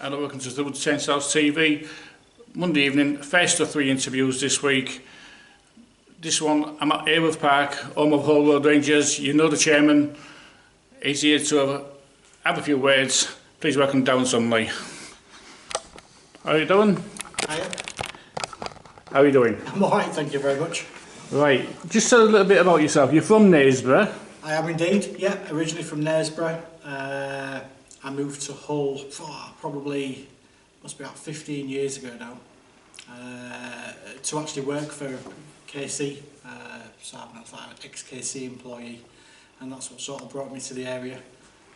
and welcome to the Chainsaws TV. Monday evening, first of 3 interviews this week. This one, I'm at Ayworth Park, home of Hull Road Rangers. You know the chairman. He's here to have a few words. Please welcome Darren Sunley. How are you doing? Hiya. How are you doing? I'm alright, thank you very much. Right, just tell a little bit about yourself. You're from Knaresborough. I am indeed, yeah, originally from Knaresborough. I moved to Hull probably, must be about 15 years ago now, to actually work for KC. So I'm an ex-KC employee, and that's what sort of brought me to the area.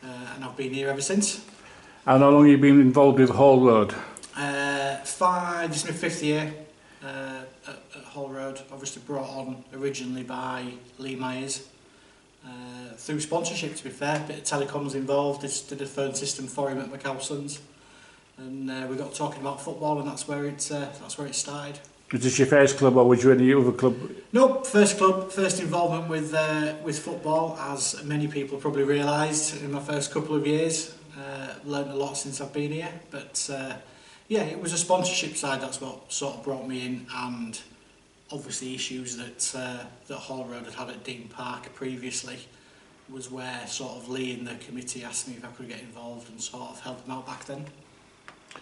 And I've been here ever since. And how long have you been involved with Hull Road? This is my 5th year at Hull Road, obviously brought on originally by Lee Myers. Through sponsorship, to be fair, a bit of telecoms involved. Did a phone system for him at McAlson's, and we got talking about football, and that's where it started. Was this your first club, or was you in any other club? Nope, first club, first involvement with football, as many people probably realised in my first couple of years. Learned a lot since I've been here, but yeah, it was a sponsorship side that's what sort of brought me in, and obviously issues that Hull Road had at Dean Park previously was where sort of Lee and the committee asked me if I could get involved and sort of help them out back then.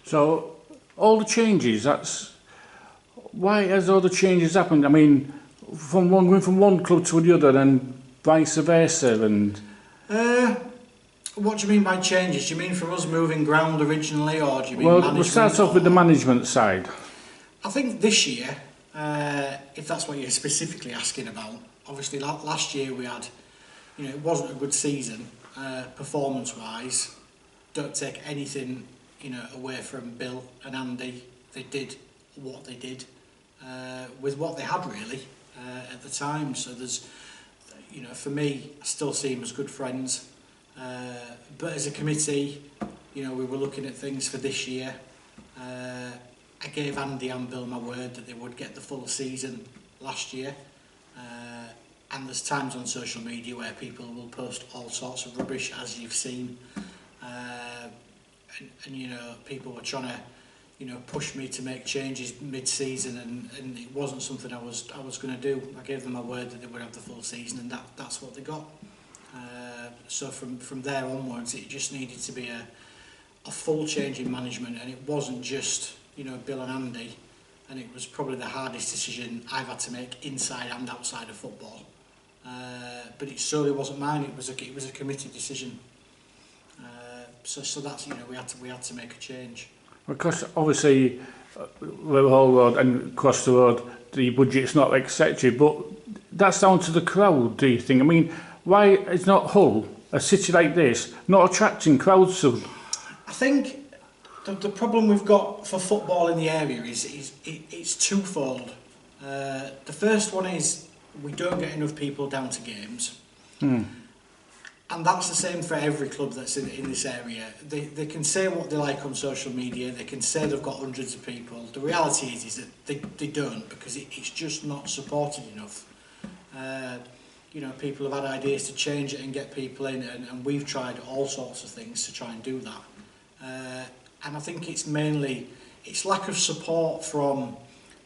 So, all the changes, why has all the changes happened? I mean, going from one club to the other and vice versa, and... What do you mean by changes? Do you mean from us moving ground originally, or do you mean management? Well, we'll start off with the management side. I think this year, if that's what you're specifically asking about, obviously last year we had, it wasn't a good season, performance-wise. Don't take anything, away from Bill and Andy. They did what they did with what they had really at the time. So there's, for me, I still see them as good friends. But as a committee, we were looking at things for this year. I gave Andy and Bill my word that they would get the full season last year. And there's times on social media where people will post all sorts of rubbish, as you've seen. And people were trying to, push me to make changes mid-season, and it wasn't something I was going to do. I gave them my word that they would have the full season, and that's what they got. So from there onwards, it just needed to be a full change in management, and it wasn't just Bill and Andy, and it was probably the hardest decision I've had to make inside and outside of football. But it certainly wasn't mine. It was a committee decision. So that's we had to make a change. Because obviously, with Hull Road and across the road, the budget's not etc. But that's down to the crowd. Do you think? I mean, why is not Hull, a city like this, not attracting crowds soon? I think the problem we've got for football in the area is it's twofold. The first one is we don't get enough people down to games. And that's the same for every club that's in this area. They can say what they like on social media, they can say they've got hundreds of people. The reality is that they don't, because it's just not supported enough. People have had ideas to change it and get people in, and we've tried all sorts of things to try and do that. And I think it's mainly lack of support from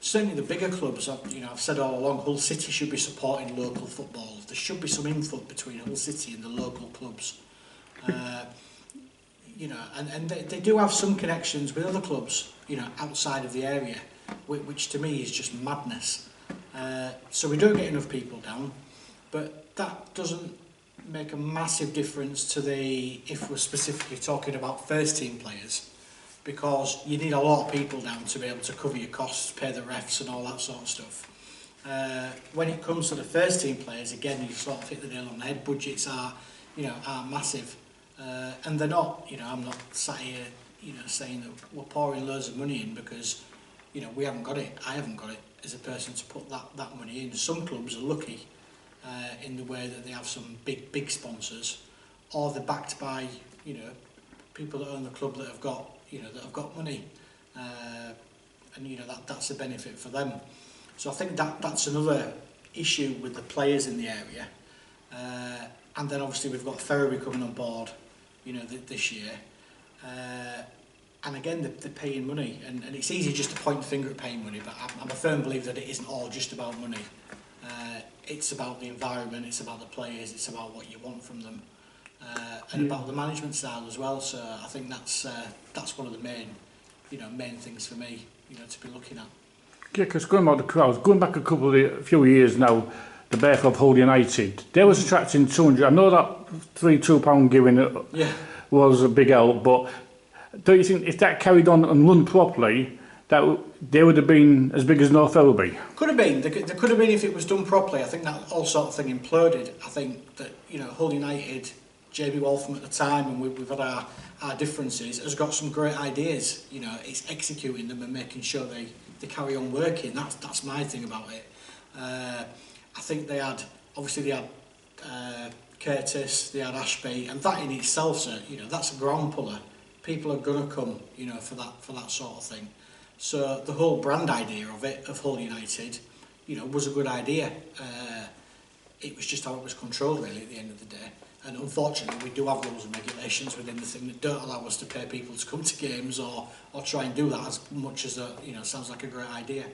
certainly the bigger clubs. I've said all along, Hull City should be supporting local football. There should be some input between Hull City and the local clubs. And they do have some connections with other clubs, outside of the area, which to me is just madness. So we don't get enough people down, but that doesn't make a massive difference to if we're specifically talking about first team players, because you need a lot of people down to be able to cover your costs, pay the refs and all that sort of stuff. When it comes to the first team players, again, you sort of hit the nail on the head. Budgets are massive, and they're not. I'm not sat here, saying that we're pouring loads of money in because, we haven't got it. I haven't got it as a person to put that money in. Some clubs are lucky in the way that they have some big sponsors, or they're backed by people that own the club that have got money, and that's a benefit for them. So I think that's another issue with the players in the area. And then obviously we've got Ferriby coming on board, this year. and again, they're paying money, and it's easy just to point the finger at paying money, but I'm a firm believer that it isn't all just about money. It's about the environment, it's about the players, it's about what you want from them, and about the management style as well. So I think that's one of the main things for me, to be looking at. Yeah, because going about the crowds, going back a few years now, the birth of Hull United, they was attracting 200. I know that £3 giving was a big help, but don't you think if that carried on and run properly, that they would have been as big as North Ellerby? Could have been. There could have been if it was done properly. I think that all sort of thing imploded. I think that Hull United, JB Waltham at the time, and we've had our differences, has got some great ideas. It's executing them and making sure they carry on working. That's my thing about it. I think they had Curtis, they had Ashby, and that in itself, that's a ground puller. People are gonna come, for that sort of thing. So the whole brand idea of Hull United, was a good idea. It was just how it was controlled really at the end of the day. And unfortunately, we do have rules and regulations within the thing that don't allow us to pay people to come to games or try and do that as much as sounds like a great idea.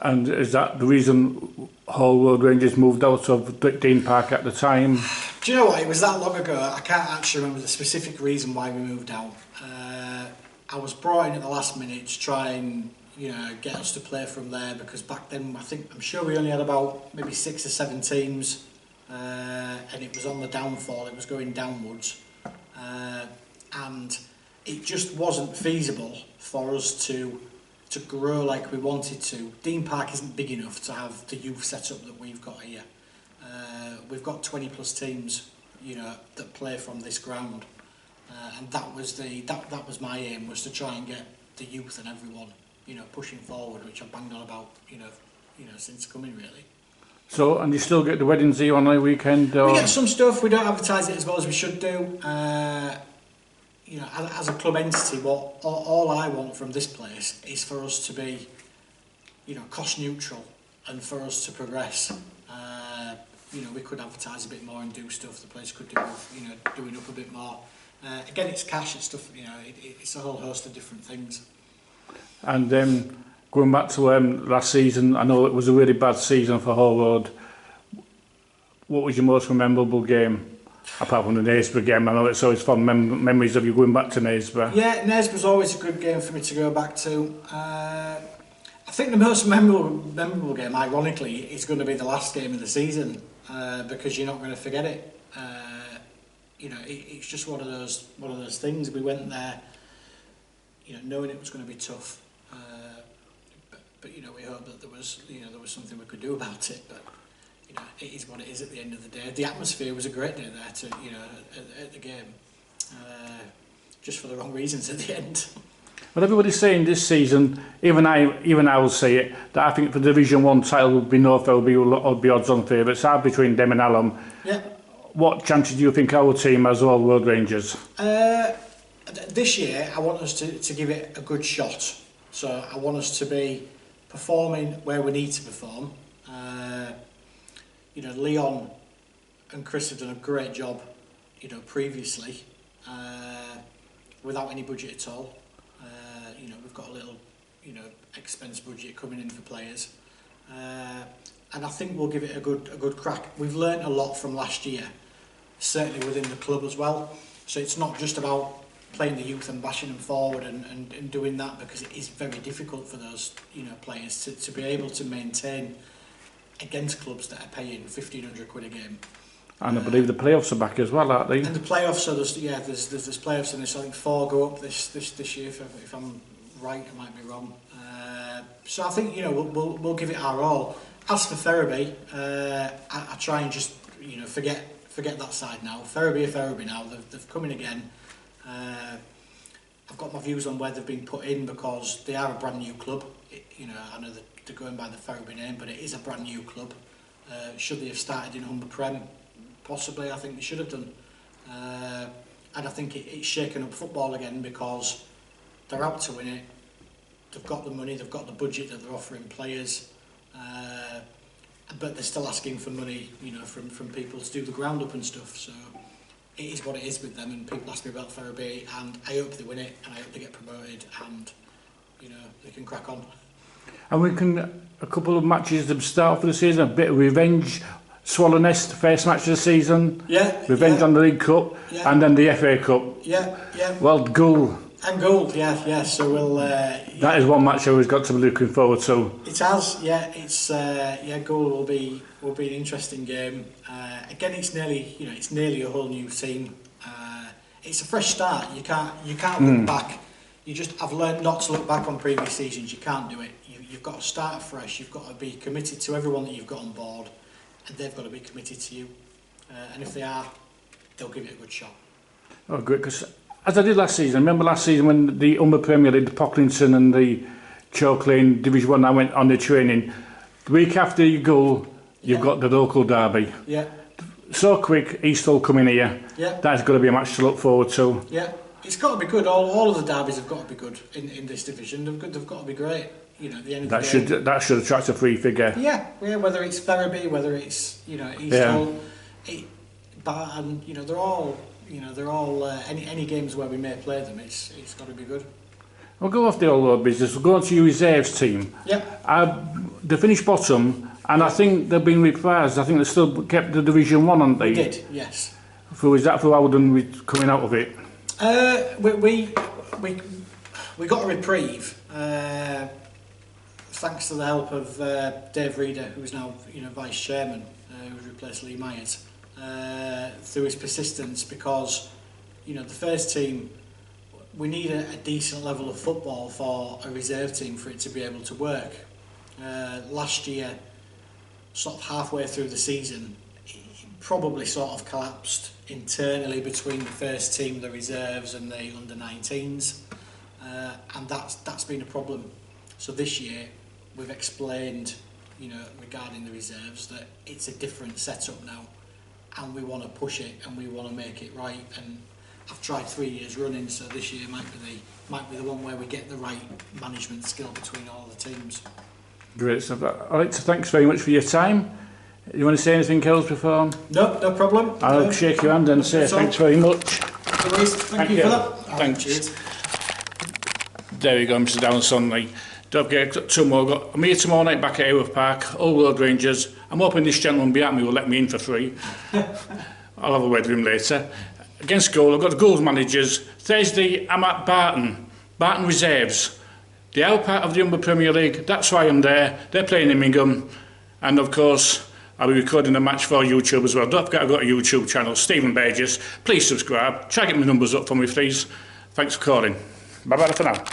And is that the reason Hull Road Rangers moved out of Dean Park at the time? Do you know what? It was that long ago. I can't actually remember the specific reason why we moved out. I was brought in at the last minute to try and get us to play from there, because back then I'm sure we only had about maybe 6 or 7 teams, and it was on the downfall. It was going downwards, and it just wasn't feasible for us to grow like we wanted to. Dean Park isn't big enough to have the youth setup that we've got here. We've got 20 plus teams, that play from this ground, and that was my aim, was to try and get the youth and everyone, pushing forward, which I've banged on about, since coming really. So, and you still get the weddings here on a weekend? Or? We get some stuff. We don't advertise it as well as we should do. As a club entity, all I want from this place is for us to be, cost neutral, and for us to progress. We could advertise a bit more and do stuff. The place could do, doing up a bit more. Again, it's cash and stuff. It's a whole host of different things. And going back to last season, I know it was a really bad season for Hull Road. What was your most memorable game? Apart from the Naisborough game, I know it's always fond memories of you going back to Naisborough. Yeah, Naisborough's always a good game for me to go back to. I think the most memorable game, ironically, is going to be the last game of the season, because you're not going to forget it. It's just one of those things. We went there, knowing it was going to be tough, but we hoped that there was something we could do about it. But it is what it is at the end of the day. The atmosphere was a great day there at the game, just for the wrong reasons at the end. Well, everybody's saying this season, even I will say it, that I think the Division 1 title would be North Ellerby or be odds-on favourites. Are between them and Hallam. Yeah. What chances do you think our team has, all Road Rangers? This year, I want us to give it a good shot. So I want us to be performing where we need to perform. Leon and Chris have done a great job, previously, without any budget at all. We've got a little, expense budget coming in for players, and I think we'll give it a good crack. We've learnt a lot from last year, certainly within the club as well. So it's not just about playing the youth and bashing them forward and doing that, because it is very difficult for those players to be able to maintain against clubs that are paying 1,500 quid a game. And I believe the playoffs are back as well, aren't they? And the playoffs, so there's playoffs in this. I think 4 go up this year. If I'm right, I might be wrong. So I think we'll give it our all. As for Ferriby, I try and just forget that side now. Ferriby are Ferriby now. They've come in again. I've got my views on where they've been put in, because they are a brand new club. I know that they're going by the Ferriby name, but it is a brand new club. Should they have started in Humber Prem? Possibly, I think they should have done. And I think it's shaken up football again, because they're out to win it. They've got the money, they've got the budget that they're offering players, but they're still asking for money, from people to do the ground up and stuff. So it is what it is with them, and people ask me about Ferriby, and I hope they win it, and I hope they get promoted, and you know, they can crack on. And we can, a couple of matches at the start for the season, a bit of revenge. Swallow Nest, first match of the season. Yeah. Revenge on the League Cup, and then the FA Cup. Yeah. Well, Gould. And Gould, yeah. So we'll. That is one match I always got to be looking forward to. It has, yeah. It's Gould will be an interesting game. Again, it's nearly a whole new team. It's a fresh start. You can't look back. I've learned not to look back on previous seasons. You can't do it. You've got to start fresh. You've got to be committed to everyone that you've got on board, and they've got to be committed to you. And if they are, they'll give it a good shot. Oh, good, because as I did last season, remember last season when the Umber Premier League, the Pocklington and the Chalk Lane Division 1, I went on the training. The week after you go, you've got the local derby. Yeah. So quick, Eastall coming here. Yeah. That's got to be a match to look forward to. Yeah. It's got to be good. All of the derbies have got to be good in this division. They've got to be great. You know, at the end of the day. That should attract a free figure. Yeah. Whether it's Ferriby, whether it's Eastall, Barton, they're all any games where we may play them. It's got to be good. We'll go off the old business. We'll go on to your reserves team. Yeah. They finished bottom, and I think they've been reprised. I think they still kept the Division 1, haven't they? We did, yes. Is that for Howden coming out of it? We got a reprieve thanks to the help of Dave Reader, who is now vice chairman, who's replaced Lee Myers, through his persistence, because the first team, we need a decent level of football for a reserve team for it to be able to work. Last year, sort of halfway through the season, it probably sort of collapsed internally between the first team, the reserves and the under-19s, and that's been a problem. So this year we've explained regarding the reserves that it's a different setup now, and we want to push it and we want to make it right. And I've tried 3 years running, so this year might be the one where we get the right management skill between all the teams. Great stuff. Alex, thanks very much for your time. You want to say anything else before? No problem. I'll shake your hand and say thanks very much. Thank you for that. Thanks. Cheers. There we go, Mr. Darren Sunley. Don't forget, tomorrow, I'm here tomorrow night back at Ayworth Park, Old Road Rangers. I'm hoping this gentleman behind me will let me in for free. I'll have a word with him later. Against Gould, I've got the Gould managers. Thursday, I'm at Barton Reserves. The L part of the Umber Premier League, that's why I'm there. They're playing in Mingham. And of course, I'll be recording a match for YouTube as well. Don't forget I've got a YouTube channel, Stephen Burgess. Please subscribe. Try to get my numbers up for me, please. Thanks for calling. Bye-bye for now.